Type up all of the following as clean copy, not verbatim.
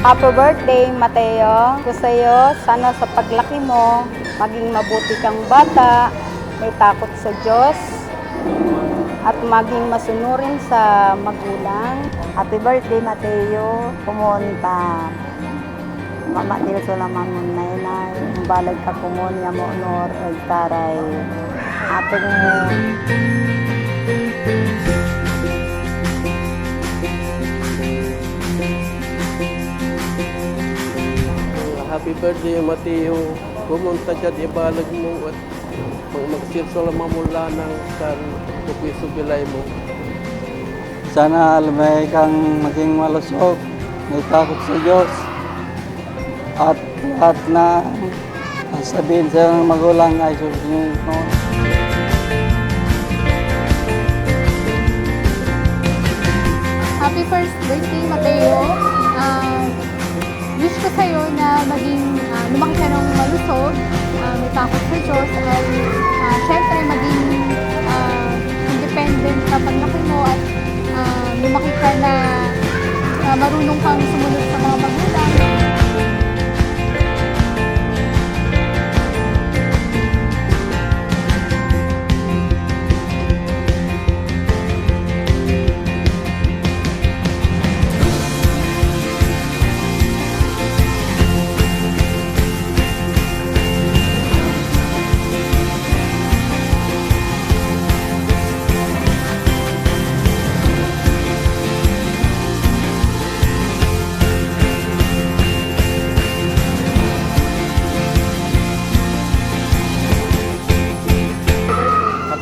Happy birthday, Mateo. Gusto sa'yo, sana sa paglaki mo, maging mabuti kang bata, may takot sa Diyos, at maging masunurin sa magulang. Happy birthday, Mateo. Pumunta. Mama Teo Solaman mo nanay. Balag ka kumunya mo honor. Taray. Atong mo. Happy birthday, Mateo. Pumunta dyan, ibalag mo at magsirsol ang mamula ng subilay mo. Sana alamay kang maging malusog, may takot sa Diyos. At lahat na sabihin sa ng magulang ay susunod mo. Happy first birthday, Mateo. Wish ko sa'yo na maging lumaki ka ng malusog, may takot sa Diyos, at syempre maging independent sa paglaki mo at lumaki ka na marunong kang sumunod sa mga magulang.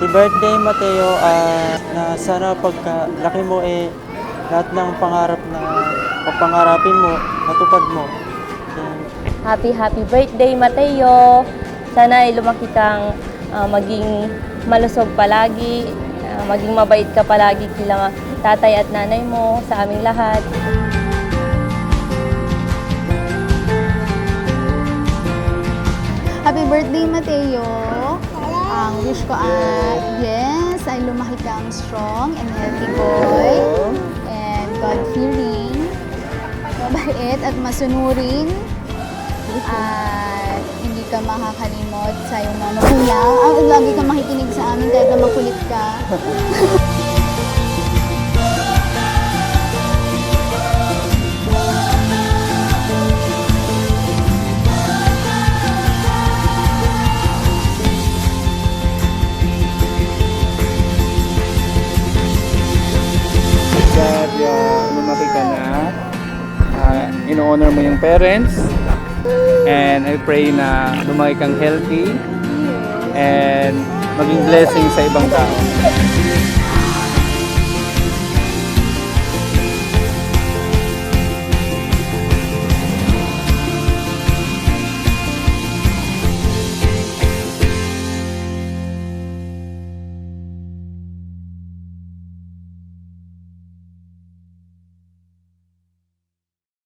Happy birthday, Mateo. Na sana pagkalaki mo lahat ng pangarap na papangarapin mo, matupad mo. Happy birthday, Mateo. Sana ay lumaki kang maging malusog palagi, maging mabait ka palagi kila tatay at nanay mo sa aming lahat. Happy birthday, Mateo. Ang wish ko yes, ay lumaki kang strong and healthy boy and God-fearing, mabait at masunurin, at hindi ka makakalimot sa iyong mga magulang. Lagi ka makikinig sa amin kahit na makulit ka. Lumaki ka na, in-honor mo yung parents, and I pray na lumaki kang healthy and maging blessing sa ibang tao.